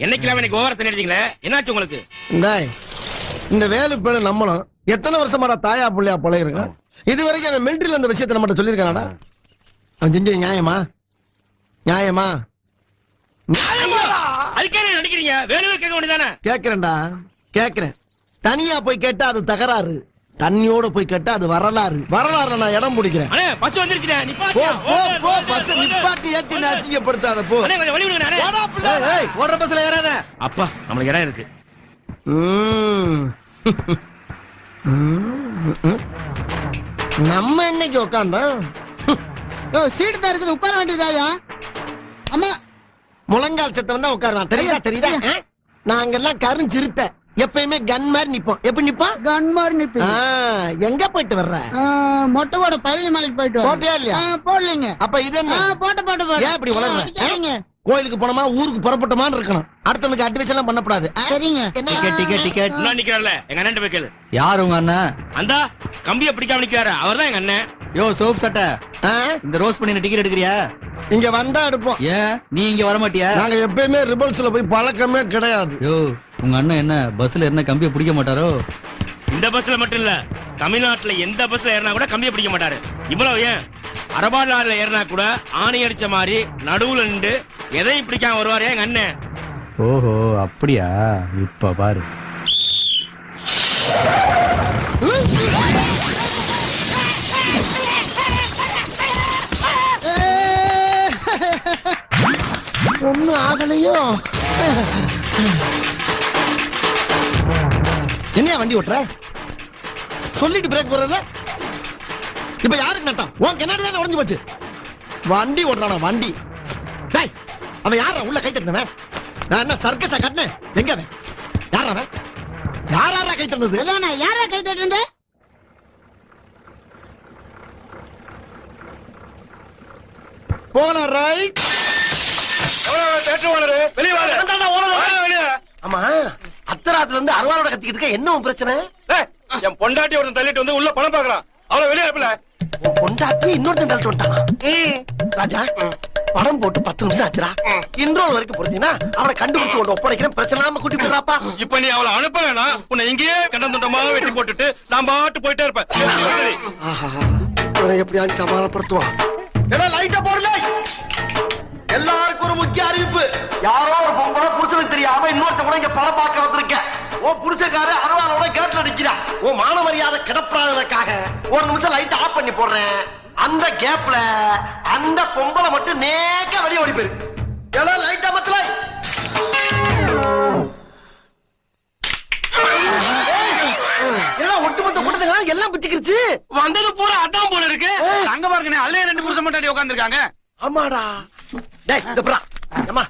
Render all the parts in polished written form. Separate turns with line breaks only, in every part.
என்னைக்கு எனக்கு ஓவரத்தை நினைச்சீங்களே, என்னாச்சு உங்களுக்கு?
இந்த வேலு பேரு நம்மளும் எத்தனை வருஷமாடா தாயா புள்ளையா பழகிருக்கான். இது வரைக்கும் அவன் மிலிட்டரியில அந்த விஷயத்தை நம்மகிட்ட சொல்லியிருக்கானடா. அவன் செஞ்சது நியாயமா? நியாயமா?
அதுக்கே நடிக்கிறீங்க? வேணுவே கேட்க வேண்டியதானே?
கேட்கிறேன்டா, கேட்கிறேன். தனியா போய் கேட்டா அது தகராறு, தண்ணியோட போய் கேட்டா அது வரலாறு. வரலாறு நான் இடம் பிடிக்கிறேன்.
பஸ் வந்துருச்சுடே,
போ போ போ. பஸ் நிப்பாட்டி ஏத்தி அசிங்கப்படுத்தாத போ.
வழி விடுங்க.
ஓடுற பஸ்ல ஏறாத.
அப்பா நம்மளுக்கு இடம் இருக்கு.
நம்ம என்னைக்கு உட்காந்தோம்?
சீட்டு தான் இருக்குது, உட்கார வேண்டியதாயா? அம்மா
முழங்கால் சத்தம் தான் உட்காருவான். தெரியுதா? தெரியுதா? நாங்கெல்லாம் கருஞ்சிருத்த எப்பயுமே கன் மாதிரி நிப்போம். எப்படி நிப்போம்?
கன் மாதிரி நிப்பி.
எங்க போயிட்டு வர்ற?
மொட்டைவோட பழனி மலைக்கு போயிட்டு
போட்டியா இல்லையா?
போடலீங்க.
அப்ப இது என்ன?
போட்ட
ஏன் இப்படி வளர்ற? கோயிலுக்கு போனோமா ஊருக்கு புறப்பட்டோமான்னு இருக்கணும். அடுத்தவனுக்கு அட்வைஸ் எல்லாம் பண்ணக்கூடாது.
சரிங்க.
டிக்கெட்
நான் நிக்கிறேன்ல, எங்க அண்ணன் போய் கேளு.
யார் உங்க அண்ணன்?
அந்த கம்பியை பிடிக்காம நிக்கிறாரு, அவர்தான் எங்க அண்ணன்.
யோ சோப் சட்டை, இந்த ரோஸ் பண்ணி டிக்கெட் எடுக்கிறியா? இங்க வந்தா எடுப்போம். ஏன் நீ இங்க வர மாட்டியா? நாங்க எப்பயுமே ரிபல்ஸ்ல போய் பழக்கமே கிடையாது. யோ உங்க அண்ணன் என்ன பஸ்ல என்ன கம்பியை பிடிக்க மாட்டாரோ?
இந்த பஸ்ல மட்டும் இல்ல, தமிழ்நாட்டுல எந்த பஸ்ல ஏறினா கூட கம்பியை பிடிக்க மாட்டாரு. இவ்வளவு ஏன் அரபாடுல ஏறினா கூட ஆணி அடிச்ச மாதிரி நடுவுல நின்று எதையும் பிடிக்காம வருவாரு எங்க அண்ணன்.
ஓஹோ அப்படியா? இப்ப பாரு. ஒண்ணு ஆகலையோ? என்னையா வண்டி ஓட்டுற? சொல்லிட்டு பிரேக் போடுறல. இப்ப யாருக்கு நட்டம்? உன் கண்ணாடி தானே உடைஞ்சு போச்சு. வண்டி ஓட்டுறானா வண்டி? அவன் யாரா உள்ள கை தட்டினவன்? நான் என்ன சர்க்கஸா கட்டினேன்? எங்க அவன்? யாரா அவன்? யாரா கை தட்டினது?
யாரா கை தட்டுறது?
போன ரைட். ஆமா அத்தராத்துல இருந்து அருவாளோட கத்திக்கிட்டு இருக்க. என்ன பிரச்சனை?
என் பொண்டாட்டி ஒருத்தன் தள்ளிட்டு வந்து உள்ள பணம் பாக்குறான். அவளை வெளியே அனுப்பல.
பொண்டாட்டி இன்னொருத்தன் தள்ளிட்டு வந்துட்டான். ராஜா படம் போட்டு 10 நிமிஷம் ஆச்சுரா. இன்ட்ரோல் வரைக்கும் போறீங்கன்னா அவனை கண்டுபிடிச்சு கொண்டு ஒப்படைக்கிறேன். பிரச்சனை இல்லாம கூட்டி போயிடறாப்பா.
இப்ப நீ அவளை அனுப்பலனா உன்னை இங்கேயே கண்டந்துண்டமா வெட்டி போட்டுட்டு நான் பாட்டு போயிட்டே இருப்பேன்.
எப்படியாச்சும் சமாளப்படுத்துவான். எல்லாம் லைட்டா போடல. எல்லாருக்கும் ஒரு முக்கிய அறிவிப்பு. யாரோ ஒரு பொம்பளை புருஷனுக்கு தெரியாம இன்னொருத்த கூட இங்க படம் பார்க்க வந்திருக்கேன். ஓ புருஷக்காரு அருவாளோட கேட்ல நிக்கிறா. ஓ மான மரியாதை கிடப்படாததுக்காக ஒரு நிமிஷம் லைட் ஆஃப் பண்ணி போடுறேன். அந்த கேப்ல அந்த பொம்பளை மட்டும் நேக்க வெளியே ஓடி போயிரு. எல்லாம் லைட்டா மத்தல. எல்லாம் ஒட்டுமொத்த கூட்டத்துக்கு எல்லாம் பிச்சுக்கிருச்சு.
வந்தது பூரா அதான் போல இருக்கு. அங்க பாருங்க, அதுல 2 புருஷன் மட்டும் உட்கார்ந்து இருக்காங்க.
ஆமாடா. டேய் இந்த புறா. அம்மா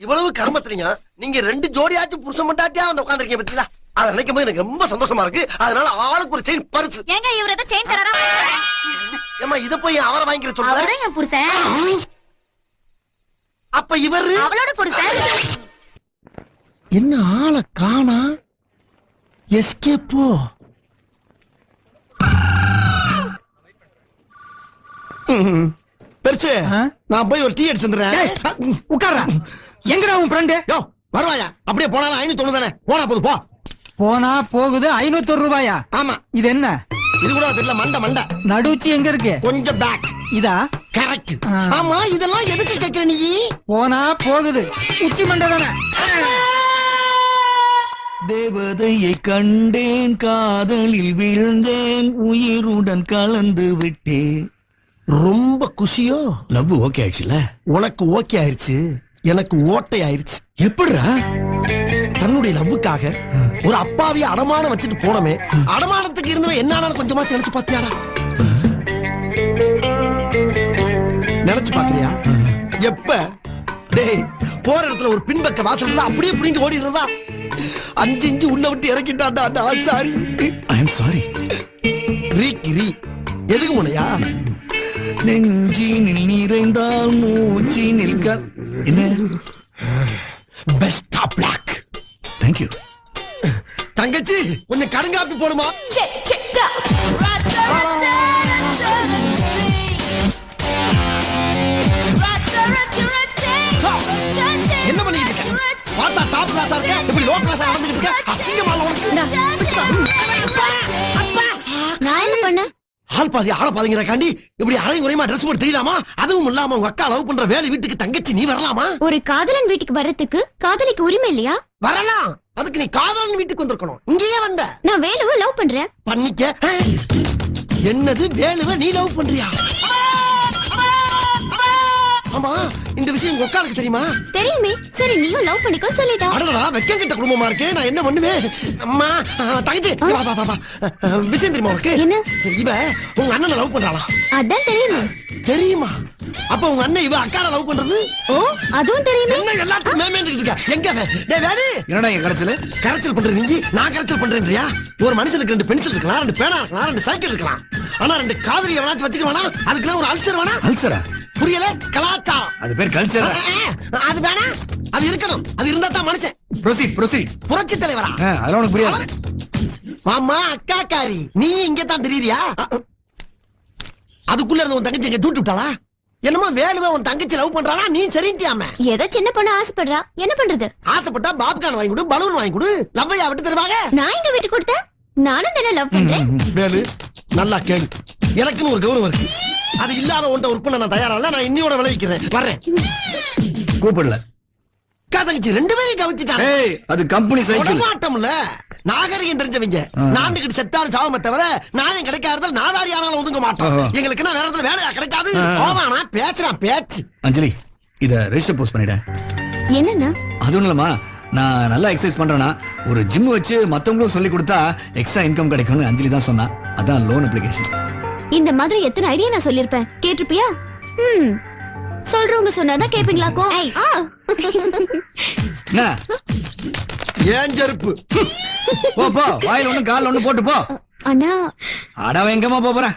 இவ்வளவு கர்மத்திலீங்க நீங்க 2 ஜோடியாச்சும் புருஷன் மண்டாட்டியா வந்து உட்கார்ந்திருக்கீங்க பத்தியா? அத நினைக்கும் போது எனக்கு ரொம்ப சந்தோஷமா இருக்கு. அதனால ஆளுக்கு ஒரு செயின் பரிசு.
ஏங்க இவர ஏதோ செயின் தரறா?
ஏமா இத போய் அவரை வாங்கிக்கிற சொல்றேன்.
அவர்தான் என் புருஷன்.
அப்ப இவரு
அவளோட புருஷன்.
என்ன ஆளை காணா? எஸ்கேப்போ. பெருசு நான் போய் ஒரு டீ அடிச்சு வந்துடுறேன். உட்கார்றா.
எங்கடா உன் ஃப்ரெண்டு?
யோ வருவாயா? அப்படியே போனாலும் 590 தானே. போனா போது போ.
போனா போகுது 501 ரூபாயா?
ஆமா.
இது என்ன?
இது கூட தெரியல. மண்ட மண்ட
நடுச்சி எங்க இருக்கு?
கொஞ்சம் பேக்.
இதா?
கரெக்ட். ஆமா இதெல்லாம் எதுக்கு கேக்குற நீ?
போனா போகுது உச்சி மண்டை தானே.
தேவதையை கண்டேன், காதலில் விழுந்தேன், உயிருடன் கலந்து விட்டேன்.
ரொம்ப குஷியோ?
லவ் ஓகே ஆயிடுச்சுல?
உனக்கு ஓகே ஆயிடுச்சு, எனக்கு ஓட்டை ஆயிடுச்சு.
எப்படிடா?
தன்னுடைய லவ்வுக்காக ஒரு அப்பாவிய அடமானம் வச்சுட்டு போனமே, அடமானத்துக்கு இருந்தவன் என்ன கொஞ்சமாச்சு நினைச்சு பாத்தியாடா? நினைச்சு பாக்குறியா? எப்ப? டேய் போற இடத்துல ஒரு பின்பக்க வாசல் அப்படியே புடிங்க ஓடிடுறதா? 5 இன்ச்சு உள்ள விட்டு இறக்கிட்டான்டா. சாரி.
I am sorry.
ரீக்கி ரீ எதுக்கு முனையா?
நெஞ்சினில் நிறைந்தால் மூச்சி நிற்க. என்ன?
Best of luck.
Thank you.
தங்கச்சி கொஞ்சம் கடுங்காப்பி போடுமா? ஆள் பாதி ஆள பாதிங்கிறக்காண்டி இப்படி அரையும் குறையுமா ட்ரெஸ் போட்டு தெரியலாமா? அதுவும் இல்லாம உங்க அக்கா லவ் பண்ற வேலை வீட்டுக்கு தங்கச்சி நீ வரலாமா?
ஒரு காதலன் வீட்டுக்கு வர்றதுக்கு காதலிக்கு உரிமை இல்லையா?
வரலாம். அதுக்கு நீ காதலன் வீட்டுக்கு வந்திருக்கணும். இங்கேயே வந்த.
நான் வேலுவை லவ் பண்றேன்.
பண்ணிக்க. என்னது வேலுவை நீ லவ் பண்றியா? ஆமா, இந்த விஷயம் உங்க அக்காளுக்கு தெரியுமா?
தெரியுமே. சரி, நீயும் லவ் பண்ணிக்கோ சொல்லிட்டா.
அடடா, வெக்கம் கிட்ட குடும்பமா இருக்கே, நான் என்ன பண்ணுவேன்? அம்மா, தங்கச்சி, வா வா வா. விஷயம் தெரியுமா உனக்கு?
என்ன?
இவ உங்க அண்ணனை லவ் பண்றாளா?
அதான் தெரியுமே.
தெரியுமா? அப்ப உங்க அண்ணன் இவ அக்கால லவ் பண்றது?
ஓ, அதுவும் தெரியுமே.
என்ன எல்லாத்தையும் மேமேன்ட்டு இருக்க? எங்க அவன்? டேய் வேலு,
என்னடா என் கரைச்சல்
கரைச்சல் பண்ற நீ, நான் கரைச்சல் பண்றேன்றியா? ஒரு மனுஷனுக்கு 2 பென்சில் இருக்கலாம், 2 பேனா இருக்கலாம், 2 சைக்கிள் இருக்கலாம். ஆனா 2 காதலி எவனாச்சும் வச்சுக்கவானா? அதுக்கெல்லாம் ஒரு அல்சர் வேணா?
அல்சரா?
புரியல? கலாச்சாரம்.
அது பேர் கல்ச்சரா?
அது வேணா, அது இருக்கணும். அது இருந்தா தான் மனுஷன்.
ப்ரொசீட்.
புரட்சி தலைவரா?
அதெல்லாம் உனக்கு புரியாது.
மாமா, அக்கா காரி, நீ இங்க தான் தெரியுறியா? அதுக்குள்ள இருந்த உன் தங்கச்சி எங்க தூட்டு விட்டாளா? என்னமோ வேலுவை உன் தங்கச்சி லவ் பண்றாளா? நீ சரிட்டியாம?
ஏதோ சின்ன பொண்ணு ஆசைப்படுறா, என்ன பண்றது?
ஆசைப்பட்டா பாப்கார்ன் வாங்கி கொடு, பலூன் வாங்கி கொடு, லவ்வையா விட்டு தருவாங்க.
நான் இங்க விட்டு கொடுத்தேன். நானும் தானே லவ் பண்றேன்.
வேலு, நல்லா கேளு. எனக்குன்னு ஒரு கௌரவம் இருக்கு. அது இல்லாத ஒன்றை ஒர்க் பண்ண நான் தயாரா இல்ல. நான் இன்னியோட விளைவிக்கிறேன். வர்றேன்.
கூப்பிடல.
அக்கா தங்கச்சி 2 பேரையும் கவனிச்சுட்டாங்க.
அது கம்பெனி சைக்கிள்.
மாட்டோம்ல, நாகரிகம் தெரிஞ்சவங்க. நாண்டுகிட்டு செத்தாலும் சாவமே தவிர நாயம் கிடைக்காத நாதாரி ஆனாலும் ஒதுங்க மாட்டோம். எங்களுக்கு என்ன வேற இடத்துல வேலையா கிடைக்காது. போவானா பேசுறான் பேச்சு.
அஞ்சலி, இத ரெஜிஸ்டர் போஸ்ட் பண்ணிட.
என்னன்னா?
அது ஒண்ணும் இல்லம்மா, நான் நல்லா எக்ஸசைஸ் பண்றேனா, ஒரு ஜிம் வச்சு மத்தவங்களும் சொல்லி கொடுத்தா எக்ஸ்ட்ரா இன்கம் கிடைக்கும்னு அஞ்சலி தான் சொன்னா. அதான் லோன் அப்ளிகேஷன்.
இந்த மாதிரி எத்தனை ஐடியா நான் சொல்லிருப்பேன், கேட்டிருப்பியா? சொல்றவங்க சொன்னாதான் கேப்பீங்களாக்கும்.
என்ன
ஏன் செருப்பு?
போ வாயில் ஒண்ணு கால் ஒண்ணு போட்டு போ.
அண்ணா,
அடவ எங்கம்மா போற?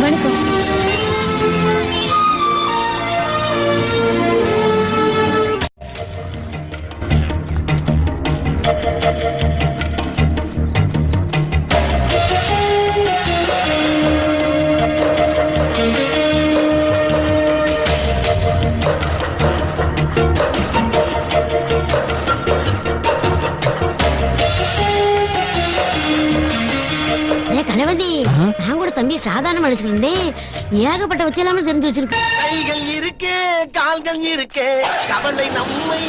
வணக்கம். நான் கூட தம்பி சாதாரண அடிச்சுட்டு இருந்தேன். ஏகப்பட்ட வச்சு எல்லாமே தெரிஞ்சு வச்சிருக்கு.
கைகள் இருக்கு, கால்கள் இருக்கு, கவலை நம்மை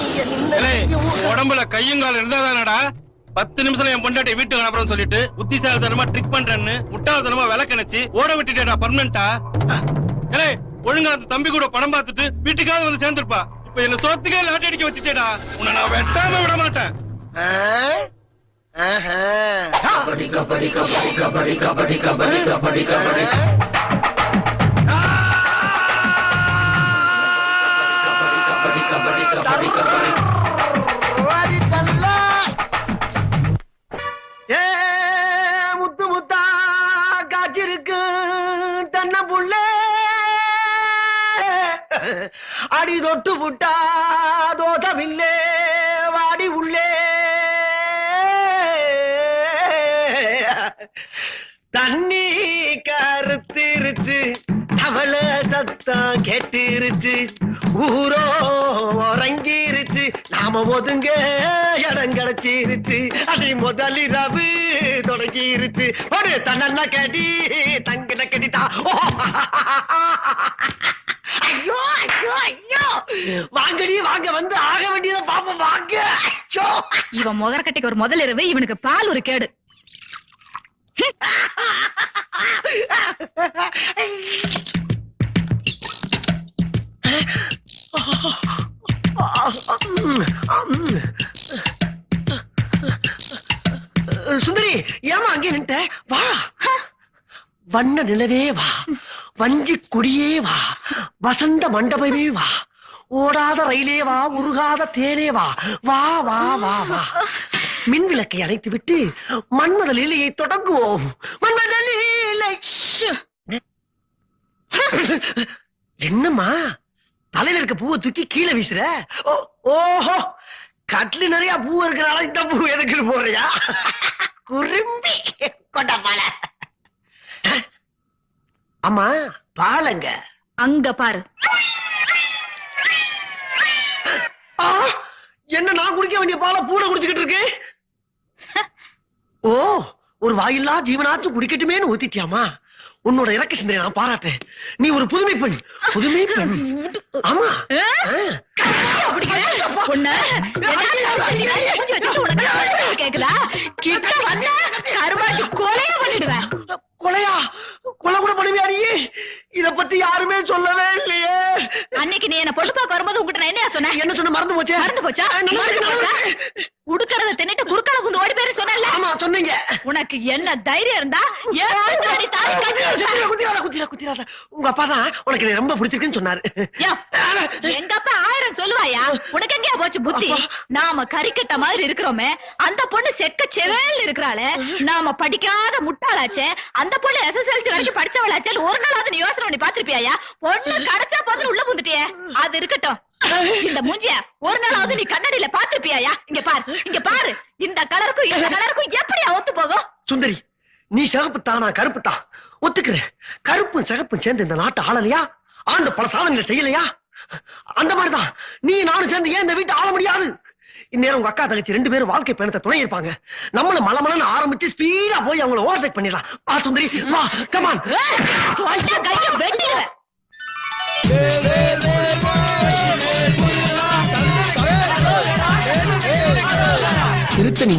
உடம்புல கையும் கால் இருந்தாதானடா 10 நிமிஷம் என் பொண்டாட்டி வீட்டுக்கு அனுப்புறேன்னு சொல்லிட்டு புத்திசாலித்தனமா ட்ரிக் பண்றேன்னு முட்டாள்தனமா விளக்கணிச்சு ஓட விட்டுட்டேடா பர்மனண்டா. ஒழுங்கா அந்த தம்பி கூட படம் பார்த்துட்டு வீட்டுக்காவது வந்து சேர்ந்துருப்பா. இப்ப என்ன சோத்துக்கே லாட்டி அடிக்க வச்சுட்டேடா. உன்னை நான் வெட்டாம விட மாட்டேன்.
கபடி கபடி கபடி கபடி கபடி கபடி கபடி கபடி முத்து முத்தா காய்ச்சிருக்கு தன்ன புள்ள அடி தொட்டு புட்டா தோதமில்லே வாடி உள்ளே தண்ணி கருத்திருச்சு அவளை சத்தம் கேட்டிருச்சு ஊரோ உறங்கிருச்சு நாம ஒதுங்க இடம் கிடைச்சிருச்சு அதை முதலிரவு தொடங்கிருச்சு ஒரு தன்ன கடி தங்கின கடிதா. ஐயோ ஐயோ ஐயோ, வாங்கடி வாங்க, வந்து ஆக வேண்டியதை பாப்போம் வாங்க.
இவன் முகரக்கட்டைக்கு ஒரு முதல் இரவு, இவனுக்கு பால் ஒரு கேடு.
சுந்தரி, ஏமா அங்கே நின்ட்ட? வா, வண்ண நிலவே வா, வஞ்சி கொடியே வா, வசந்த மண்டபமே வா, ஓடாத ரயிலே வா, உருகாத தேனே வா, வா வா வா வா. மின் விளக்கை அணைத்து விட்டு மன்மத லீலையை தொடங்குவோம். மன்மத லீலை. என்னம்மா தலையில இருக்க பூவை தூக்கி கீழே வீசுற? ஓஹோ, கட்லி நிறைய பூ இருக்கிறனால இந்த பூ எதுக்கு போறியா? குறும்பி கொண்ட பால. அம்மா பாலங்க
அங்க பாரு.
என்ன நான் குடிக்க வேண்டிய பாலை பூனை குடிச்சுக்கிட்டு இருக்கு? ஓ, ஒரு வாயில்லா ஜீவனாச்சும் குடிக்கட்டுமேன்னு ஊத்திட்டியாமா. உன்னோட இறக்க சிந்தனை நான் பாராட்டேன். நீ ஒரு புதுமை பெண். புதுமை பெண். ஆமா.
கேக்குதா? கிட்ட வந்தா கருமாட்டி கொலையா பண்ணிடுவேன்.
கொலையா? கொலை கூட பண்ணுவியா நீ? இத பத்தி யாருமே சொல்லவே இல்லையே.
அன்னைக்கு நீ என்ன பொண்ணு பார்க்க வரும்போது உங்ககிட்ட நான் என்ன சொன்னேன்?
என்ன சொன்ன? மறந்து போச்சே.
மறந்து போச்சா? உடுக்கறத தின்னுட்டு குறுக்கால குந்து ஓடி பேரு சொன்னல.
ஆமா சொன்னீங்க.
உனக்கு என்ன தைரியம் இருந்தா
குத்திராத. உங்க அப்பா தான் உனக்கு இது ரொம்ப பிடிச்சிருக்குன்னு சொன்னாரு.
எங்க அப்பா 1000 சொல்லுவாயா? உனக்கு எங்கயா போச்சு புத்தி? நாம கறிக்கட்ட மாதிரி இருக்கிறோமே, அந்த பொண்ணு செக்க செவேல் இருக்கிறாளே, நாம படிக்காத முட்டாளாச்சே, அந்த பொண்ணு SSLC வரைக்கும் படிச்சவளாச்சே, ஒரு நாளாவது நீ யோசனை பண்ணி பாத்திருப்பியா? பொண்ணு கிடைச்சா போதுன்னு உள்ள புந்துட்டியே. அது இருக்கட்டும், இந்த மூஞ்சிய ஒரு நாளாவது நீ கண்ணாடியில பாத்திருப்பியா? இங்க பாரு, இங்க பாரு, இந்த கலருக்கும் இந்த கலருக்கும் எப்படியா ஒத்து போகும்?
சுந்தரி, நீ சிகப்பு தானா கருப்பு தான் ஒத்துக்கிறேன். கருப்பும் சிகப்பும் சேர்ந்து இந்த நாட்டை ஆளலையா? ஆண்டு பல சாதனைகளை செய்யலையா? அந்த மாதிரிதான் நீ நானும் சேர்ந்து ஏன் இந்த வீட்டை ஆள முடியாது? இந்நேரம் உங்க அக்கா தங்கச்சி 2 பேரும் வாழ்க்கை பயணத்தை துணை இருப்பாங்க. நம்மள மலமலன்னு ஆரம்பிச்சு ஸ்பீடா போய் அவங்கள ஓவர்டேக் பண்ணிடலாம். வா சுந்தரி, வா, கமான்.
கைய வெட்டிடுவேன்.
திருத்தணி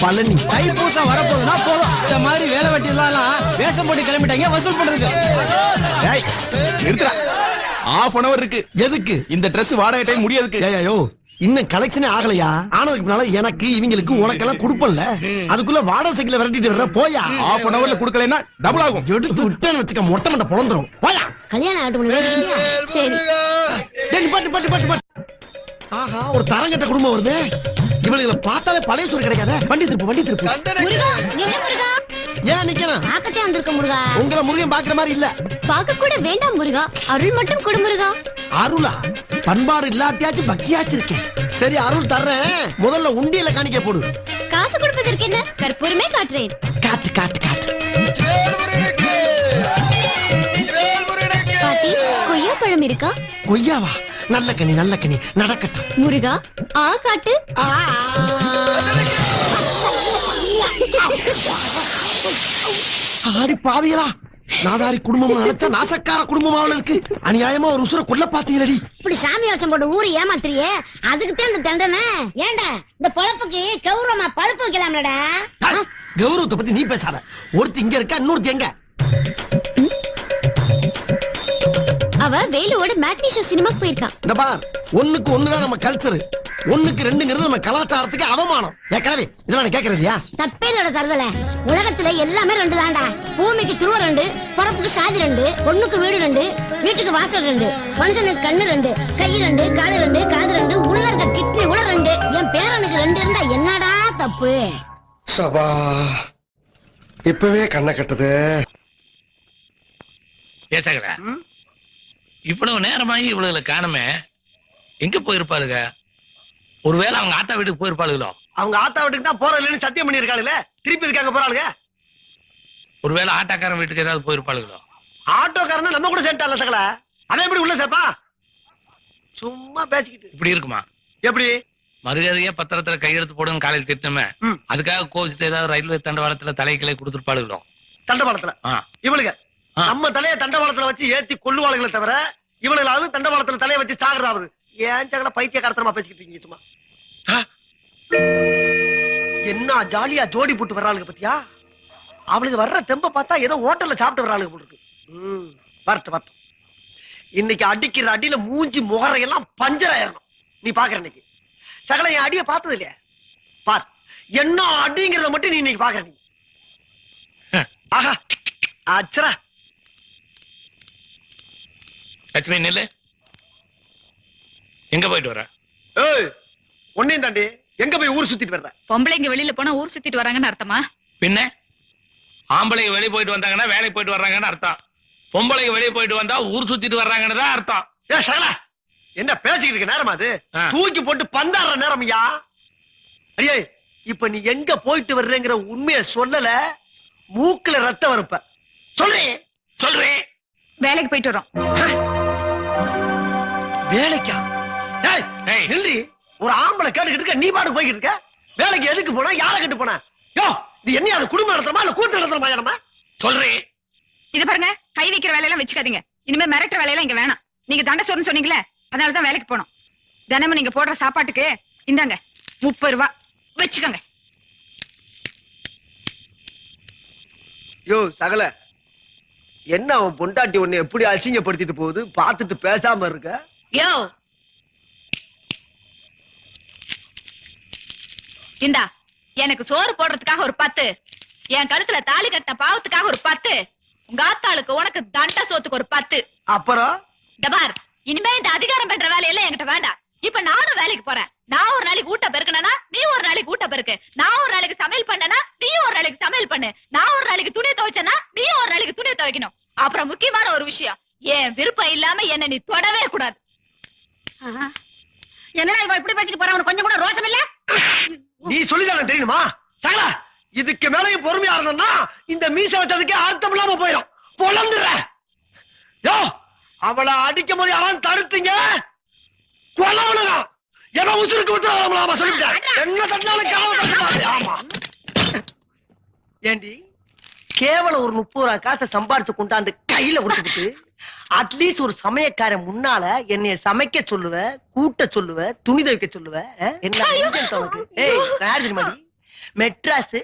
பழனி
தைப்பூசம் வரப்போகுதுன்னா போதும், இந்த மாதிரி வேலை வெட்டி எல்லாம் வேஷம் போட்டு கிளம்பிட்டாங்க வசூல் பண்றதுக்கு.
half an hour இருக்கு.
எதுக்கு?
இந்த Dress வாடகை டைம் முடியாதுக்கு.
ஐயோ, இன்னும் கலெக்ஷனே ஆகலையா? ஆனதுக்கு முன்னால எனக்கு இவங்களுக்கு உனக்கெல்லாம் கொடுப்பல்ல, அதுக்குள்ள வாடகை சைக்கிள் விரட்டிட்டு வர்ற. போயா,
half an hourல குடுக்கலைன்னா டபுள் ஆகும்.
எடுத்து விட்டேன்னு வச்சுக்க, மொட்டை மண்டை பொழந்துரும். போயா.
கல்யாணம் ஆகட்டும். சரி.
டேய், பாட்டு. ஆஹா, ஒரு தரங்கட்ட குடும்பம் வருது. இவளுகளை பார்த்தாலே பழைய சோறு கிடைக்காத. வண்டி திருப்பு.
முருகா, நில்ல முருகா.
ஏன் நிக்கணும்?
பார்க்கத்தே வந்திருக்க முருகா.
உங்களை முருகன் பாக்குற மாதிரி இல்ல.
பார்க்க கூட வேண்டாம் முருகா, அருள் மட்டும் கொடு முருகா.
அருளா? பண்பாடு இல்லாட்டியாச்சும் பக்தியாச்சும் இருக்கேன். சரி, அருள் தர்றேன். முதல்ல உண்டியல காணிக்க போடு.
காசு கொடுப்பதற்கு என்ன, கற்பூரமே காட்டுறேன்.
காட்டு.
பாட்டி, கொய்யா பழம் இருக்கா?
கொய்யாவா? நல்ல கனி நடக்கட்டும்.
முருகா, ஆ காட்டு.
ஆடி பாவியலா, நாதாரி குடும்பம் நினைச்சா நாசக்கார குடும்பமாவில் இருக்கு. அநியாயமா ஒரு உசுர கொல்ல பாத்தீங்களடி.
இப்படி சாமி வேஷம் போட்டு ஊரு ஏமாத்திரியே, அதுக்கு தான் இந்த தண்டனை. ஏண்டா இந்த பொழப்புக்கு கௌரவமா பழுப்பு வைக்கலாம்லடா.
கௌரவத்தை பத்தி நீ பேசாத. ஒருத்தி இங்க இருக்கா, இன்னொருத்தி எங்க?
அவ வேலுவோட மேட்னி ஷோ சினிமாக்கு போயிருக்கா.
இந்த பார், 1க்கு 1 தான் நம்ம கல்ச்சர், 1க்கு 2ங்கிறது நம்ம கலாச்சாரத்துக்கு அவமானம். ஏற்கனவே இதெல்லாம் கேக்குறது இல்லையா?
தப்பேலோட தருதல. உலகத்துல எல்லாமே 2 தான்டா. பூமிக்கு துருவ 2, பரப்புக்கு சாதி 2, பொண்ணுக்கு வீடு 2, வீட்டுக்கு வாசல் 2, மனுஷனுக்கு கண்ணு 2, கை 2, காலு 2, காது 2, உள்ள இருக்க கிட்னி உள்ள 2. என் பேரனுக்கு 2 இருந்தா என்னடா தப்பு?
சபா, இப்பவே கண்ணை கட்டுது.
பேசகரா, இவ்வளவு நேரமாகி இவ்வளவு காணுமே, எங்க போயிருப்பாளுங்க? ஒருவேளை அவங்க ஆத்தா வீட்டுக்கு போயிருப்பாளுங்களோ?
அவங்க ஆத்தா வீட்டுக்கு தான் போற இல்லைன்னு சத்தியம் பண்ணி இருக்காளுங்க. திருப்பி இருக்காங்க போறாளுங்க.
ஒருவேளை ஆட்டாக்காரன் வீட்டுக்கு ஏதாவது போயிருப்பாளுங்களோ?
ஆட்டோக்காரன் நம்ம கூட சேர்த்தால சகல, அதை எப்படி உள்ள சேர்ப்பா? சும்மா பேசிக்கிட்டு
இப்படி இருக்குமா?
எப்படி?
மரியாதையா பத்திரத்துல கையெழுத்து போடுன்னு காலையில் திட்டமே, அதுக்காக கோவிச்சுட்டு ஏதாவது ரயில்வே தண்டவாளத்துல தலைக்கிளை கொடுத்துருப்பாளுங்களோ?
தண்டவாளத்துல இவளுங்க நம்ம தலைய தண்டவாளத்துல வச்சு ஏத்தி கொள்ளுவாளுகளை தவிர, இவளுகளாவது தண்டவாளத்துல தலைய வச்சு சாகுறாவது. ஏன் சகல பைத்தியக்காரத்தனமா பேசிக்கிட்டு இருக்கீங்க சும்மா? என்ன ஜாலியா ஜோடி போட்டு வர்றாளுங்க பத்தியா? அவளுக்கு வர்ற தெம்ப பார்த்தா ஏதோ ஹோட்டல்ல சாப்பிட்டு வர்றாளுங்க போல இருக்கு. வரட்டும். இன்னைக்கு அடிக்கிற அடியில மூஞ்சி முகரையெல்லாம் பஞ்சராயிரணும். நீ பாக்குற இன்னைக்கு சகல என் அடிய பார்த்தது இல்லையா? பார், என்ன அடிங்கிறத மட்டும் நீ இன்னைக்கு பாக்குற. நீ ஆஹா, அச்சரா.
லட்சுமி நில்லு. எங்க போயிட்டு வர?
ஏய், ஒன்னையும் தாண்டி எங்க போய் ஊர் சுத்திட்டு வர்ற?
பொம்பளைங்க வெளியில போனா ஊர் சுத்திட்டு வராங்கன்னு அர்த்தமா?
பின்ன ஆம்பளைங்க வெளியே போயிட்டு வந்தாங்கன்னா வேலைக்கு போயிட்டு வர்றாங்கன்னு அர்த்தம். பொம்பளைங்க வெளியே போயிட்டு வந்தா ஊர் சுத்திட்டு வர்றாங்கன்னு தான் அர்த்தம்.
ஏ சகல, என்ன பேசிக்கிட்டு இருக்க நேரமா அது? தூக்கி போட்டு பந்தாடுற நேரம் ஐயா. அடியே, இப்ப நீ எங்க போயிட்டு வர்றேங்கிற உண்மையை சொல்லல, மூக்குல ரத்தம் வரப்ப சொல்றேன்.
வேலைக்கு போயிட்டு வரோம்.
வேலைக்கா? ஒரு ஆம்பளை கேட்டுக்கிட்டு இருக்க, நீ பாட்டு போய்கிட்டு இருக்க. வேலைக்கு எதுக்கு போனா? யாரை கட்டு போன? யோ இது என்ன அது குடும்பம் நடத்துறமா இல்ல கூத்து நடத்துறமா நம்ம
சொல்றேன்.
இது பாருங்க, கை வைக்கிற வேலையெல்லாம் வச்சுக்காதீங்க. இனிமே மிரட்டுற வேலையெல்லாம் இங்க வேணாம். நீங்க தண்டை சோறுன்னு சொன்னீங்களே, அதனாலதான் வேலைக்கு போனோம். தினமும் நீங்க போடுற சாப்பாட்டுக்கு இந்தாங்க 30 ரூபா வச்சுக்கோங்க.
யோ சகல என்ன அவன் பொண்டாட்டி உன்னை எப்படி அசிங்கப்படுத்திட்டு போகுது பார்த்துட்டு பேசாம இருக்க.
யோ இந்தா, எனக்கு சோறு போடுறதுக்காக ஒரு 10, என் கழுத்துல தாலி கட்டின பாவத்துக்காக ஒரு 10, உங்க ஆத்தாளுக்கு உனக்கு தண்டை சோத்துக்கு ஒரு 10.
அப்புறம்
டபார், இனிமே இந்த அதிகாரம் பண்ற வேலையெல்லாம் என்கிட்ட வேண்டாம். இப்ப நானும் வேலைக்கு போறேன். நான் ஒரு நாளைக்கு ஊட்ட பெருக்கனா, நீ ஒரு நாளைக்கு ஊட்ட பெருக்கு. நான் ஒரு நாளைக்கு சமையல் பண்ணனா, நீ ஒரு நாளைக்கு சமையல் பண்ணு. நான் ஒரு நாளைக்கு துணி துவைச்சனா, நீ ஒரு நாளைக்கு துணி துவைக்கணும். அப்புறம் முக்கியமான ஒரு விஷயம், என் விருப்பம் இல்லாம என்ன நீ தொடவே கூடாது.
என்னடா இவன் இப்படி பேசிட்டு போறான், உனக்கு கொஞ்சம் கூட ரோஷம் இல்ல?
நீ சொல்லிதானே தெரியுமா சகல, இதுக்கு மேலையும் பொறுமையா இருந்தோம்னா இந்த மீச வச்சதுக்கே அர்த்தம் இல்லாம போயிடும். பொழந்துற யோ, அவளை அடிக்கும் போது யாரும் தடுத்தீங்க கொலவனுங்க எவ உசுருக்கு விட்டு சொல்லிட்டேன். என்ன தட்டினாலும் ஆமா. ஏண்டி கேவலம் ஒரு 30 ரூபா காசை சம்பாதிச்சு கொண்டாந்து கையில கொடுத்துட்டு அட்லீஸ்ட் ஒரு சமயக்காரன் முன்னால என்னைய சமைக்க சொல்லுவ, கூட்ட சொல்லுவ, துணி துவைக்க சொல்லுவ. என்ன உனக்கு? ஏய் ராஜிமதி மெட்ராஸ்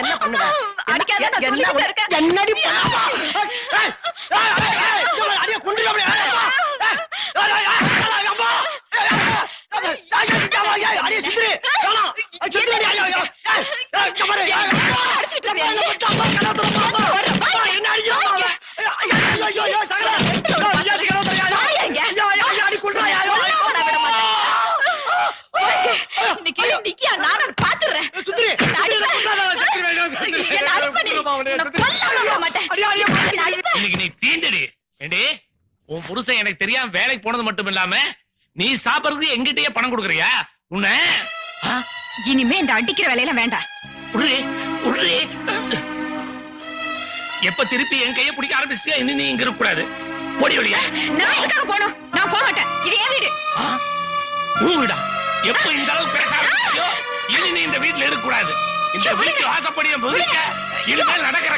என்ன பண்ணுவ? என்னடி
இன்னைக்கு நீ தீண்டடி. ஏண்டி, உன் புருஷன் எனக்கு தெரியாம வேலைக்கு போனது மட்டும் இல்லாம நீ சாப்பிடுறதுக்கு எங்கிட்டயே பணம் கொடுக்கறியா? உன்னை
இனிமே இந்த அடிக்கிற வேலையெல்லாம் வேண்டாம்.
உடனே உடனே எப்ப திருப்பி என் கையை பிடிக்க ஆரம்பிச்சியா இனி நீ இங்க இருக்க கூடாது. போடி வழியா.
நான் எதுக்காக போகணும்? நான் போக மாட்டேன். இது என் வீடு.
உன் வீடா? எப்ப இந்த அளவுக்கு பேச ஆரம்பிச்சியோ இனி நீ இந்த வீட்டுல இருக்க கூடாது. இந்த வீட்டு வாசப்படிய முழுக்க இனிமேல் நடக்கிற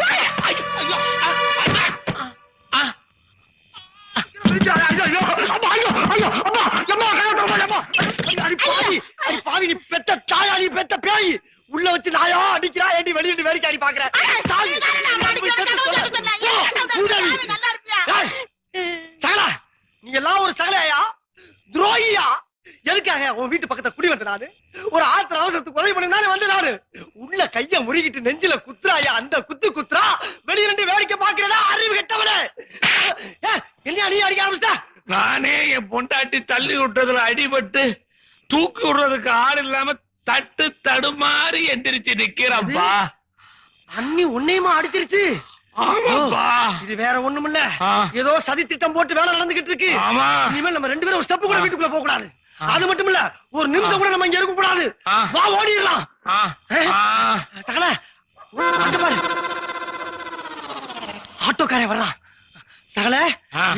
பெத்த தாயா நீ பெத்த பேய் உள்ள வச்சு நாயா அடிக்கிறா. ஏண்டி வெளியிட்டு வேடிக்கை அடி பாக்குற? சகலா, நீ எல்லாம் ஒரு சகலையா துரோகியா? எதுக்காக உன் வீட்டு பக்கத்துல குடி வந்த நானு? ஒரு ஆத்திர அவசரத்துக்கு உதவி பண்ணி வந்து நானு உள்ள கைய முறுகிட்டு நெஞ்சில குத்துறாயா? அந்த குத்துறா வெளியில வேடிக்கை பாக்குறதா? அறிவு கெட்டவனே, என்ன நீ அடிக்க ஆரம்பிச்சா?
நானே என் பொண்டாட்டி தள்ளி விட்டதுல அடிபட்டு தூக்கி விடுறதுக்கு ஆள் இல்லாம தட்டு தடுமாறி எந்திரிச்சு நிக்கிறப்பா.
அண்ணி உன்னையுமா அடிச்சிருச்சு?
ஆமாப்பா.
இது வேற ஒண்ணுமில்ல, ஏதோ சதி திட்டம் போட்டு வேலை நடந்துகிட்டு இருக்கு.
ஆமா.
இனிமேல் நம்ம 2 பேரும் ஒரு ஸ்டெப் கூட வீட்டுக்குள்ள போக கூடாது. அது மட்டும் இல்ல, ஒரு நிமிஷம் கூட நம்ம இங்க இருக்க கூடாது. வா ஓடிடலாம். சகல பாரு, ஆட்டோக்காரன் வர்றான். சகல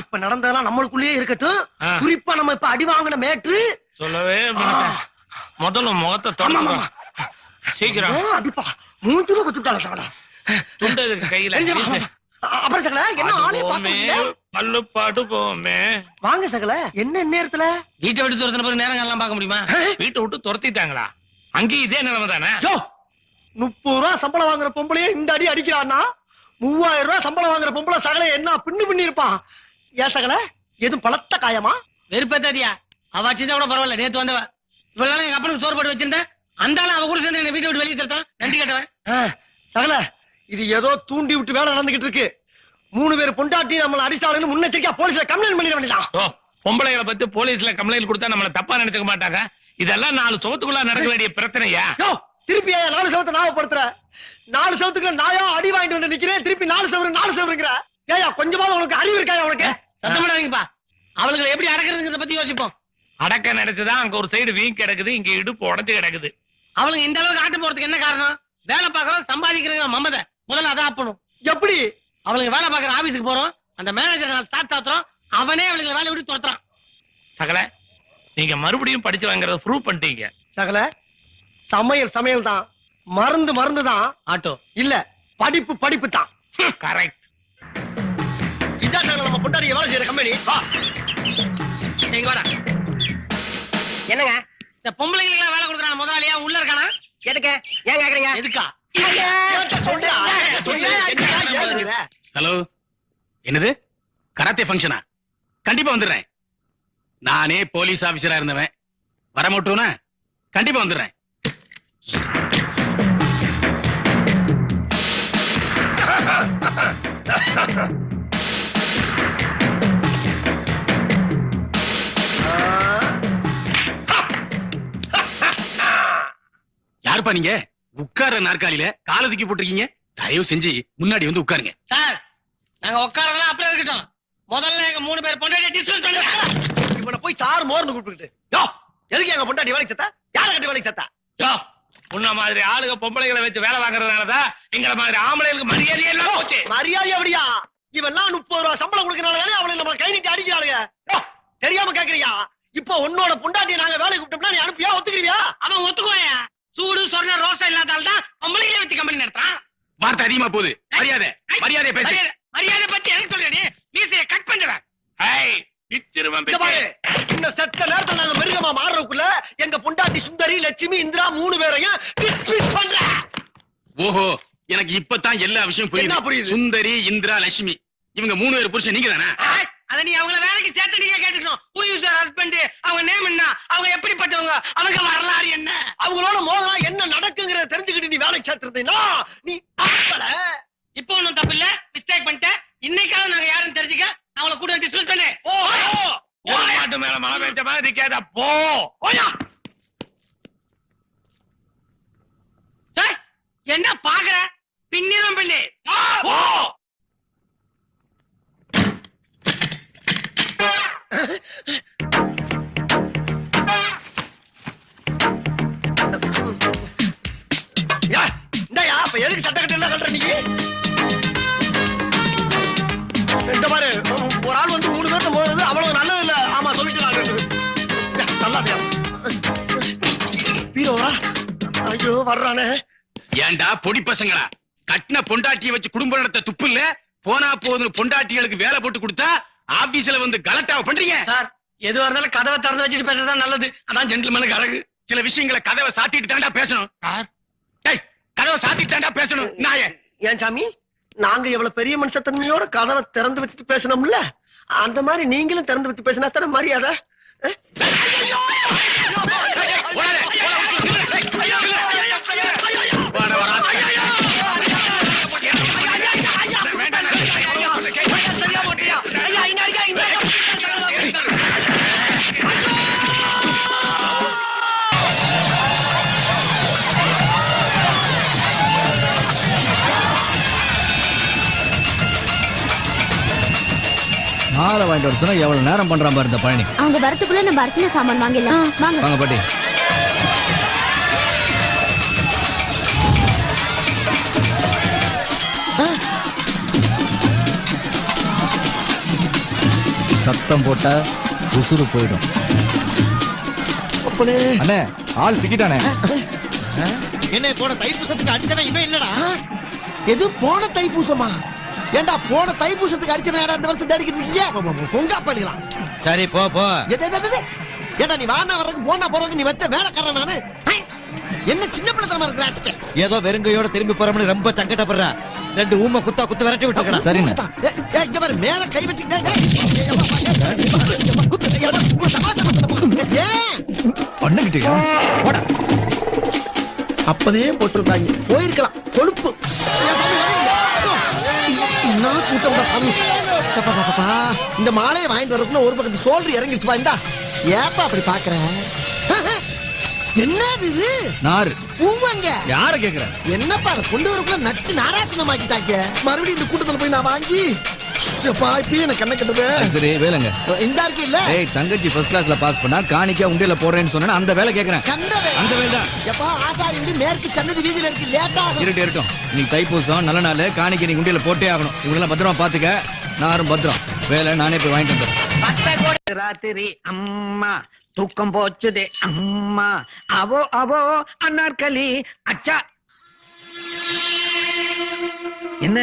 இப்ப நடந்ததெல்லாம் நம்மளுக்குள்ளேயே இருக்கட்டும். குறிப்பா நம்ம இப்ப அடி வாங்கின மேட்ரு
சொல்லவே மாட்டேன். முதல்ல முகத்தை தொடங்க சீக்கிரம்.
அடிப்பா மூஞ்சில குத்துட்டால சகல.
துண்டு கையில.
அப்புறம் சகல என்ன ஆளே பாத்தீங்க?
பல்லுப்பாட்டு போமே.
வாங்க சகல, என்ன நேரத்துல?
வீட்டை விட்டு துரத்தின பிறகு நேரங்கள் எல்லாம் பார்க்க முடியுமா? வீட்டை விட்டு துரத்திட்டாங்களா? அங்கேயும் இதே நிலைமை தானே?
30 ரூபா சம்பளம் வாங்குற பொம்பளையே இந்த அடி அடிக்கிறான்னா 3000 ரூபாய் சம்பளம் வாங்குற பொம்பளை சகல என்ன பின்னு இருப்பான்? ஏன் சகல எதுவும் பலத்த காயமா?
வெறுப்பேத்தாதியா, அவ சின்ன கூட பரவாயில்ல. நேத்து வந்தவ இவ்வளவு எங்க அப்பனுக்கு சோறு போட்டு வச்சிருந்தேன். அந்த ஆளு அவ கூட சேர்ந்து என்ன வீட்டை விட்டு வெளியே தரத்தான் நன்றி கேட்டவன்.
சகல இது ஏதோ தூண்டி விட்டு வேலை நடந்துகிட்டு இருக்கு. 3 பேர் பொண்டாட்டி நம்மள அடிச்சாலுன்னு முன்னெச்சரிக்கையா போலீஸ்ல கம்ப்ளைண்ட் பண்ணிட வேண்டியதான்.
பொம்பளைகளை பத்தி போலீஸ்ல கம்ப்ளைண்ட் கொடுத்தா நம்மள தப்பா நினைச்சுக்க மாட்டாங்க. இதெல்லாம் 4 சுவத்துக்குள்ள நடக்க வேண்டிய பிரச்சனையா?
திருப்பி 4 சவத்தை ஞாபகப்படுத்துற. 4 சவத்துக்குள்ள நாயா அடி வாங்கிட்டு வந்து நிக்கிறேன். திருப்பி 4 சவருங்கிற. ஏயா கொஞ்சமாவது உனக்கு அறிவு இருக்காயா? உனக்கு
சத்தமிடாதீங்கப்பா. அவளுக்கு எப்படி அடக்கிறதுங்கிறத பத்தி யோசிப்போம்.
அடக்க நினைச்சுதான் அங்க ஒரு சைடு வீங் கிடக்குது, இங்க இடுப்பு உடஞ்சு கிடக்குது.
அவளுக்கு இந்த அளவுக்கு ஆட்டம் போறதுக்கு என்ன காரணம்? வேலை பாக்குறோம், சம்பாதிக்கிறோம் மமத. முதல்ல அதான் ஆப்பணும்.
எப்படி?
அவளுக்கு வேலை பாக்குற ஆபீஸுக்கு போறோம், அந்த மேனேஜர் தாத்துறோம், அவனே அவளுக்கு வேலை விட்டு துரத்துறான்.
சகல, நீங்க மறுபடியும் படிச்சு வாங்குறத ப்ரூவ் பண்ணிட்டீங்க.
சகல சமையல் சமையல் தான், மருந்து மருந்து தான்,
ஆட்டோ
இல்ல படிப்பு படிப்பு தான்.
கரெக்ட்.
இதான் நம்ம பொண்டாடிய வேலை செய்யற கம்பெனி.
நீங்க வாடா. என்னங்க இந்த பொம்பளைங்களுக்கு வேலை கொடுக்குறான் முதலாளியா உள்ள இருக்கானா? எதுக்கு? ஏன் கேக்குறீங்க? எதுக்கா?
ஹலோ, என்னது கராத்தே ஃபங்க்ஷனா? கண்டிப்பா வந்துடுறேன். நானே போலீஸ் ஆபீசரா இருந்தவன், வர மாட்டோம்னா கண்டிப்பா வந்துடுறேன். யாருப்பா நீங்க? உட்கார நாற்காலியில கால தூக்கி போட்டிருக்கீங்க. தயவு செஞ்சு முன்னாடி வந்து உட்காருங்க.
சார், நாங்க உட்காரலாம் அப்படியே இருக்கட்டும். முதல்ல எங்க 3 பேர் பொண்டாட்டி டிஸ்கஸ் பண்ணுங்க.
இவனை போய் சார் மோர்னு கூப்பிட்டு, யோ எதுக்கு எங்க பொண்டாட்டி வேலைக்கு சத்தா? யார கட்டி வேலைக்கு சத்தா?
யோ, உன்ன மாதிரி ஆளுங்க பொம்பளைகளை வச்சு வேலை வாங்குறதுனாலதான் எங்களை மாதிரி ஆம்பளைகளுக்கு மரியாதையே எல்லாம் போச்சு.
மரியாதை அப்படியா? இவெல்லாம் 30 ரூபா சம்பளம் கொடுக்கறனால அவளை நம்ம கை நீட்டி அடிக்கிறாளுங்க. தெரியாம கேக்குறியா? இப்போ உன்னோட பொண்டாட்டியை நாங்க வேலைக்கு கூப்பிட்டோம்னா நீ அனுப்பியா ஒத்துக்கிறியா?
அவன் ஒத்துக்குவாயா? சூடு சொன்ன ரோசா இல்லாதால தான் பொம்பளைங்களே வச்சு கம்பெனி நடத்துறான்.
வார்த்தை அதிகமா போகுது. மரியாதை மரியாதை பேசு.
மரியாதை பத்தி எனக்கு சொல்றேன். மீசையை கட் பண்ணுவேன்.
ஏய், இச்சிருவன்
இந்த பாரு, இந்த செத்த நேரத்துல நாங்க மிருகமா மாறுறதுக்குள்ள எங்க பொண்டாட்டி சுந்தரி, லட்சுமி, இந்திரா 3 பேரையும் டிஸ்மிஸ் பண்ற.
ஓஹோ, எனக்கு இப்பதான் எல்லா விஷயம்
என்ன
புரியுது.
புரியுது?
சுந்தரி, இந்திரா, லட்சுமி இவங்க 3 பேர் புருஷன் நீங்க தானே?
அத நீ அவங்கள வேலைக்கு சேர்த்து நீங்க கேட்டுக்கணும். Who is your husband? அவங்க நேம் என்ன? அவங்க எப்படிப்பட்டவங்க? அவங்க வரலாறு என்ன?
அவங்களோட மோதலா என்ன நடக்குங்கிறத தெரிஞ்சுக்கிட்டு நீ வேலைக்கு சேர்த்துறதுனா நீ ஆம்பள.
இப்போ ஒண்ணும் தப்பு இல்ல. மிஸ்டேக் பண்ணிட்டேன். இன்னைக்காவது நாங்க யாருன்னு தெரிஞ்சுக்க அவங்கள கூட டிஸ்மிஸ் பண்ணு.
மாட்டு மேல மழை பெஞ்ச மாதிரி கேட்டா போ.
ஓயா. டேய், என்ன பாக்குற? பின்னிரம் பண்ணி
போ.
இந்தயா அப்ப எதுக்கு சட்டை கட்டு எல்லாம் கட்டுற நீ? இந்த பாரு, ஒரு ஆள் வந்து 3 பேர்த்த மோதுறது அவ்வளவு நல்லது இல்ல. ஆமா சொல்லிட்டு நல்லா பீரோவா? ஐயோ வர்றானே.
ஏண்டா பொடி பசங்களா, கட்டின பொண்டாட்டியை வச்சு குடும்பம் நடத்த துப்பு இல்ல? போனா போதும் பொண்டாட்டிகளுக்கு வேலை போட்டு கொடுத்தா ஆபீஸ்ல வந்து கலட்டாவ பண்றீங்க.
சார், எதுவா இருந்தாலும் கதவை திறந்து வச்சுட்டு பேசுறதுதான் நல்லது.
அதான் ஜென்டில்மேனுக்கு அழகு. சில விஷயங்களை கதவை சாத்திட்டு தாண்டா பேசணும். டேய், கதவை சாத்திட்டு தாண்டா பேசணும். நாயே,
ஏன் சாமி, நாங்க எவ்வளவு பெரிய மனுஷத்தன்மையோட கதவை திறந்து வச்சுட்டு பேசணும்ல, அந்த மாதிரி நீங்களும் திறந்து வச்சு பேசினா தானே மரியாதை.
மாலை வாங்கிட்டு வர சொன்னா எவ்வளவு நேரம் பண்றான் பாரு இந்த பழனி.
அவங்க வரத்துக்குள்ள நம்ம அர்ச்சனை சாமான் வாங்கிடலாம். வாங்க
வாங்க பாட்டி. சத்தம் போட்டா உசுறு போயிடும். அண்ணே, ஆள் சிக்கிட்டானே.
என்ன போன தைப்பூசத்துக்கு அடிச்சவன் இன்னும் இல்லடா? எது போன தைப்பூசமா? ஏண்டா போன தைப்பூசத்துக்கு அடிச்சவன் இந்த வருஷம் அடிக்கிட்டு இருக்கீங்க? பொங்கா பண்ணிக்கலாம்.
சரி போ போ.
ஏண்டா நீ வானா வர்றதுக்கு போனா போறதுக்கு நீ வச்ச வேலைக்காரன் நானு? என்ன சின்ன பிள்ளைத்தனமா இருக்கு.
ஏதோ வெறுங்கையோட திரும்பி போறோம்னு ரொம்ப சங்கடப்படுற. 2 ஊமை குத்து விரட்டி விட்டுருக்கா.
சரிண்ணே.
இங்க பாரு, மேல கை வச்சுக்கிட்டே
பண்ணிக்கிட்டியா?
அப்பதே போட்டிருக்காங்க, போயிருக்கலாம். கொழுப்பு என்ன கூட்டம் சாமி. இந்த மாலையை வாங்கிட்டு வரதுக்குள்ள ஒரு பக்கத்து சோல்டர் இறங்கிடுச்சுப்பா. இந்தா ஏப்பா அப்படி பாக்குற? என்னது இது?
நாரு
பூவங்க.
யார கேக்குற?
என்னப்பா அதை கொண்டு வரக்குள்ள நச்சு நாராசனமாக்கிட்டாங்க. மறுபடியும் இந்த கூட்டத்துல போய் நான் வாங்கி இப்பயும் எனக்கு கண்ண கட்டுது.
சரி வேலைங்க
இந்த இருக்கு இல்ல.
ஏய், தங்கச்சி ஃபர்ஸ்ட் கிளாஸ்ல பாஸ் பண்ணா காணிக்கா உண்டியல போடுறேன்னு சொன்னா அந்த வேலை கேக்குறேன். அந்த வேலை தான்.
எப்பா ஆசாரி மேற்கு சன்னதி வீதியில இருக்கு. லேட்டா
இருட்டும். நீ தைப்பூசம் நல்ல நாள், காணிக்கை நீ உண்டியல போட்டே ஆகணும். இவங்களெல்லாம் பத்திரமா பாத்துக்க. நாரும் பத்திரம். வேலை நானே போய் வாங்கிட்டு வந்துடுறேன்.
ராத்திரி அம்மா தூக்கம் போச்சுதே அம்மா அவோ அவோ அன்னார்களி அச்சா. என்ன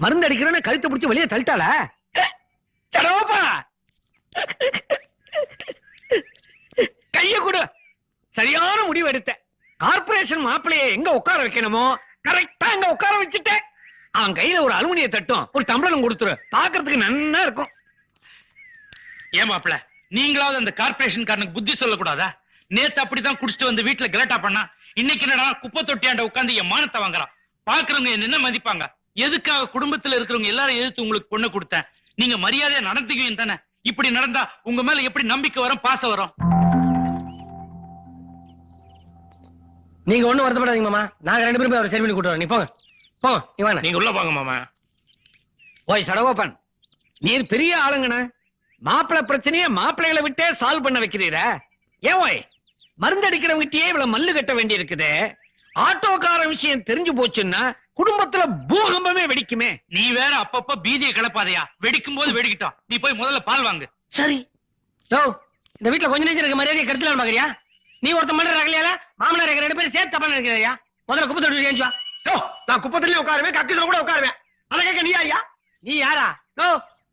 மருந்து அடிக்கிறேன்னு கழுத்தை பிடிச்சி வெளியே தள்ளிட்டாளா? சடோப்பா கைய கொடு. சரியான முடிவு எடுத்த. கார்பரேஷன் மாப்பிளைய எங்க உட்கார வைக்கணுமோ கரெக்டா அங்க உட்கார வச்சுட்டேன். அவன் கையில ஒரு அலுமினிய தட்டும் ஒரு டம்ளரும் கொடுத்துரு, பாக்குறதுக்கு நன்னா இருக்கும்.
ஏன் மாப்பிள, நீங்களாவது அந்த கார்பரேஷன் காரனுக்கு புத்தி சொல்லக்கூடாதா? நேத்து அப்படிதான் குடிச்சிட்டு வந்து வீட்டுல கலாட்டா பண்ணா, இன்னைக்கு என்னடா குப்பை தொட்டியாண்ட உட்கார்ந்து என் மானத்தை வாங்குறான். பாக்குறவங்க என்ன மதிப்பாங்க? எதுக்காக குடும்பத்துல இருக்கிறவங்க எல்லாரும் எதிர்த்து உங்களுக்கு பொண்ணு கொடுத்தேன்? நீங்க மரியாதையா நடந்துக்குவீங்க தானே? இப்படி நடந்தா உங்க மேல எப்படி நம்பிக்கை வரும், பாசம் வரும்?
நீங்க ஒண்ணும் வருத்தப்படாதீங்க மாமா, நாங்க 2 பேரும் போய் அவரை சரி பண்ணி கூட்டு வரோம். நீ போங்க போங்க, நீ வாங்க.
நீங்க உள்ள போங்க மாமா.
ஓய் சடகோபன், நீர் பெரிய ஆளுங்கண்ண. மாப்பிள்ளை பிரச்சனையை மாப்பிள்ளைகளை விட்டே சால்வ் பண்ண வைக்கிறீர. ஏன் ஓய் மருந்து அடிக்கிறவங்கிட்டயே இவ்வளவு மல்லு கட்ட வேண்டி இருக்குது? ஆட்டோக்கார விஷயம் தெரிஞ்சு போச்சுன்னா குடும்பத்துல பூகம்பமே வெடிக்குமே.
நீ வேற அப்பப்ப பீதியை கிளப்பாதையா? வெடிக்கும் போது வெடிக்கிட்டோம். நீ போய் முதல்ல பால் வாங்கு.
சரி இந்த வீட்டுல கொஞ்ச நேரம் இருக்க மரியாதையை கருத்துல பாக்குறியா? நீ ஒருத்த மண்ட ரகலையால மாமனார் 2 பேரும் சேர்த்து தப்பா நினைக்கிறியா? முதல்ல குப்பை தொட்டி ஏஞ்சுவா. நான் குப்பத்திலயும் உட்காருவேன், கக்கில கூட உட்காருவேன். அதை கேட்க நீ ஐயா? நீ யாரா?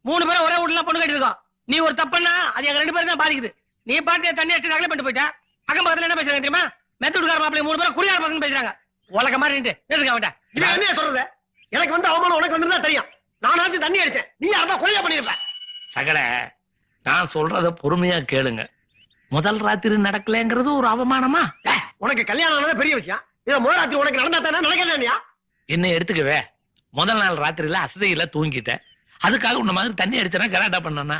3 பேரும் ஒரே வீட்டுல பொண்ணு கட்டி இருக்கோம். நீ ஒரு தப்பன்னா அது எங்க 2 பேரும் தான் பாதிக்குது. நீ பாட்டு தண்ணி அடிச்சு நகலை பண்ணிட்டு போயிட்ட. அக்கம் பக்கத்துல என்ன பேசுறாங்க தெரியுமா? மெத்தூட்கார மாப்பிள்ளை 3 பேரும் குடியார பசங்க பேசுறாங்க. உலக மாதிரி நின்று அவன்ட்ட இது என்ன சொல்றது? எனக்கு வந்து அவமானம் உனக்கு வந்து தெரியும். நானாச்சும் தண்ணி அடிச்சேன், நீ யாரா கொலையா பண்ணிருப்ப.
சகல, நான் சொல்றத பொறுமையா கேளுங்க. முதல் ராத்திரி நடக்கலங்கிறது ஒரு அவமானமா?
உனக்கு கல்யாணம் ஆனது பெரிய விஷயம். இத முதல் ராத்திரி உனக்கு நடந்தா தானே நடக்கலையா?
என்ன எடுத்துக்கவே, முதல் நாள் ராத்திரியில அசதையில தூங்கிட்டேன். அதுக்காக உன்ன மாதிரி தண்ணி அடிச்சனா கலாட்டா பண்ணனா?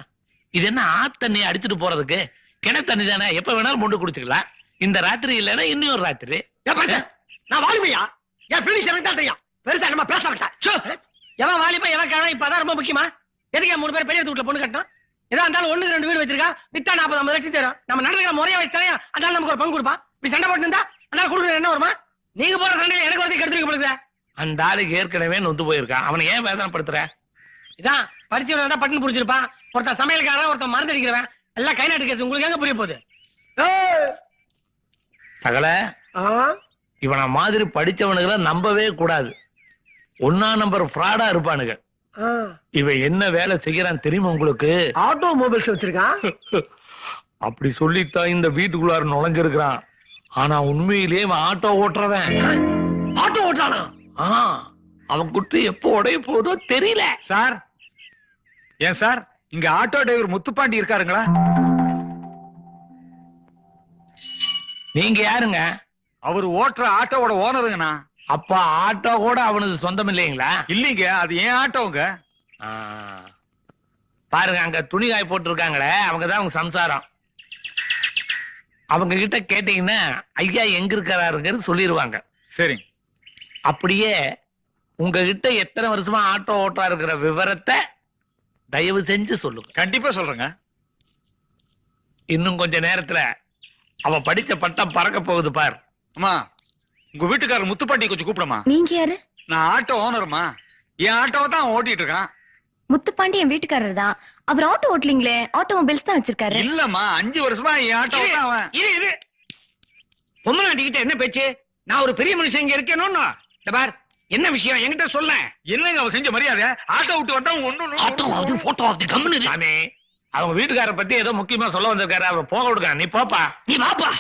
இது என்ன ஆத்தண்ணி அடிச்சுட்டு போறதுக்கு? கிணத்து தண்ணி தானே, எப்ப வேணாலும் மொண்டு குடிச்சுக்கலாம். இந்த ராத்திரி இல்லைன்னா இன்னொரு ராத்திரி.
நான் வாலிமையா? என் பிள்ளைக்கு எனக்கு தான் தெரியும். பெருசா நம்ம பேச மாட்டேன். எவன் வாலிபா எவன் காரணம் இப்ப அதான் ரொம்ப முக்கியமா? எதுக்கு 3 பேர் பெரிய வீட்டுல பொண்ணு கட்டணும்? ஏதா இருந்தாலும் 1-2 வீடு வச்சிருக்கா, வித்தா 40-50 லட்சம் தரும். நம்ம நடந்துக்கிற முறையா வச்சு தரையா, அதனால நமக்கு ஒரு பங்கு கொடுப்பான். இப்படி சண்டை போட்டு இருந்தா அதனால கொடுக்குற என்ன வருமா? நீங்க போற சண்டையில எனக்கு ஒருத்தி கெடுத்துருக்க போடுங்க.
அந்த ஆளுக்கு ஏற்கனவே நொந்து போயிருக்கான். அவனை ஏன் வேதனைப்படுத்துற?
இதான் படிச்சவன் தான் பட்டுன்னு புடிச்சிருப்பான். ஒருத்தன் சமையல்காரன், ஒருத்தன் மருந்து அடிக்கிறவன், எல்லாம் கை நாட்டுக்கிறது. உங்களுக்கு எங்க புரிய போகுது?
சகல, இவனை மாதிரி படிச்சவனுகளை நம்பவே கூடாது. 1ஆம் நம்பர் ஃப்ராடா இருப்பானுங்க. இவன் என்ன வேலை செய்யறான் தெரியுமா உங்களுக்கு?
ஆட்டோமொபைல்ஸ் வச்சிருக்கான்.
அப்படி சொல்லித்தான் இந்த வீட்டுக்குள்ளார நுழைஞ்சிருக்கிறான். ஆனா உண்மையிலேயே அவன் ஆட்டோ ஓட்டுறவன்.
ஆட்டோ ஓட்டானா?
அவன் குட்டு எப்போ உடைய போதோ தெரியல.
சார், ஏன் சார் இங்க ஆட்டோ டிரைவர் முத்துப்பாண்டி இருக்காருங்களா?
நீங்க யாருங்க?
அவர் ஓட்டுற ஆட்டோவோட ஓனருங்கண்ணா.
அப்ப ஆட்டோ கூட அவனுக்கு சொந்தம் இல்லைங்களா?
இல்லீங்க, அது ஏன் ஆட்டோங்க.
பாருங்க, அங்க துணி காய் போட்டிருக்காங்களே, அவங்கதான் அவங்க சம்சாரம். அவங்க கிட்ட கேட்டீங்கன்னா ஐயா எங்க இருக்கிறாருங்கிறது சொல்லிடுவாங்க.
சரி,
அப்படியே உங்ககிட்ட எத்தனை வருஷமா ஆட்டோ ஓட்டா இருக்கிற விவரத்தை தயவு செஞ்சு சொல்லுங்க.
கண்டிப்பா சொல்றேங்க.
இன்னும் கொஞ்ச நேரத்துல அவ படிச்ச பட்டம் பறக்க போகுது பார்.
அம்மா, உங்க வீட்டுக்காரர் முத்துப்பாண்டி கொஞ்சம் கூப்பிடுமா.
நீங்க யாரு?
நான் ஆட்டோ ஓனருமா. என் ஆட்டோவை தான் அவன் ஓட்டிட்டு இருக்கான்.
முத்துப்பாண்டி என் வீட்டுக்காரர் தான். அவர் ஆட்டோ ஓட்டலீங்களே, ஆட்டோமொபைல்ஸ் தான் வச்சிருக்காரு.
இல்லம்மா, 5 வருஷமா என் ஆட்டோவை தான் அவன்.
இது பொம்மநாட்டிக்கிட்ட என்ன பேச்சு? நான் ஒரு பெரிய மனுஷன் இங்க இருக்கேன்னு. பார், என்ன விஷயம் என்கிட்ட சொல்ல.
என்னங்க அவன் செஞ்ச மரியாதை? ஆட்டோ விட்டு வந்தா
ஆட்டோவாவது போட்டோவாவது கம்முனு சாமி. அவங்க வீட்டுக்கார பத்தி ஏதோ முக்கியமா சொல்ல வந்திருக்காரு. அவர் போக விடுங்க. நீ போப்பா.
நீ வாப்பா.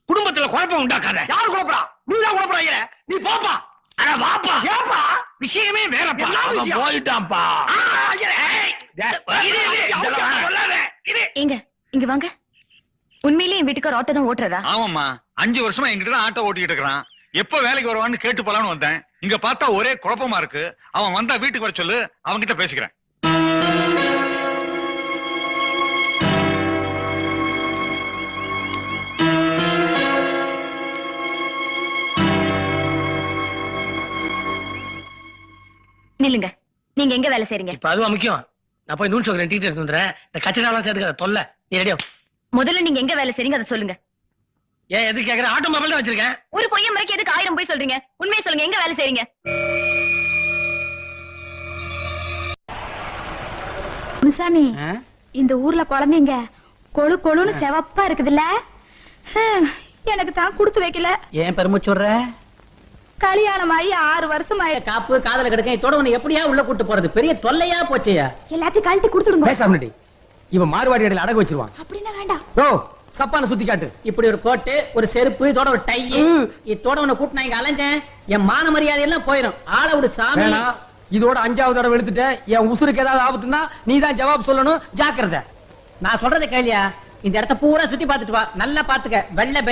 குடும்பத்துல குழப்பம் உண்டாக்காத. யாரு குழப்பறா? நீதான் குழப்பறாங்க. நீ போப்பா. அட வாப்பா. ஏப்பா? விஷயமே வேறப்பா.
அவன் போயிட்டான்ப்பா.
ஏங்க இங்க வாங்க. உண்மையிலேயே என் வீட்டுக்கார ஆட்டோ தான் ஓட்டுறதா?
ஆமாம்மா, 5 வருஷமா என்கிட்ட தான் ஆட்டோ ஓட்டிட்டு இருக்கிறான். எப்ப வேலைக்கு வருவான்னு கேட்டு போலான்னு வந்தேன். இங்க பார்த்தா ஒரே குழப்பமா இருக்கு. அவன் வந்தா வீட்டுக்கு வர சொல்லு, அவன் கிட்ட பேசிக்கிறேன்.
நில்லுங்க. நீங்க எங்க வேலை செய்றீங்க?
இப்ப அதுவா முக்கியம்? நான் போய் நூல் சோக்கரன் டீ எடுத்து வந்துறேன். இந்த கச்சடாலாம் சேர்த்துக்காத தொல்லை. நீ ரெடியோ?
முதல்ல நீங்க எங்க வேலை செய்றீங்க அதை சொல்லுங்க.
ஏன் எதுக்கு கேக்குற? ஆட்டோமொபைல் தான் வச்சிருக்கேன்.
ஒரு பொய்ய மறைக்க எதுக்கு 1000 போய் சொல்றீங்க? உண்மையை சொல்லுங்க, எங்க வேலை செய்றீங்க?
முனுசாமி, இந்த ஊர்ல குழந்தைங்க கொழு கொழுன்னு செவப்பா இருக்குதுல்ல எனக்கு தான் கொடுத்து வைக்கல.
ஏன் பெருமைச்சுடுற?
கல்யாணம் ஆகி 6 வருஷம் ஆயிடுச்சு.
காப்பு காதல கிடக்க இதோட உன்னை எப்படியா உள்ள கூட்டு போறது? பெரிய தொல்லையா போச்சேயா.
எல்லாத்தையும் கழட்டி கொடுத்துடுங்க.
பேசாமடி. இவன் மார்வாடி கடையில அடகு வச்சிருவான்.
அப்படின்னா வேண்டாம்.
ஓ சப்பான சுத்தி காட்டு. இப்படி ஒரு கோட்டு, ஒரு செருப்பு, இதோட ஒரு டை, இதோட உன்னை கூட்டு நான் இங்க அலைஞ்சேன். என் மான மரியாதை எல்லாம் போயிடும். ஆள விடு சாமி. இதோட 5வது தடவை வெளுத்துட்ட. என் உசுருக்கு ஏதாவது ஆபத்துனா நீ தான் ஜவாப் சொல்லணும். ஜாக்கிரதை. நான் சொல்றதை கேளியா. இந்த இடத்த பூரா சுத்தி பார்த்துட்டு வா. நல்லா பாத்துக்க. வெள்ளை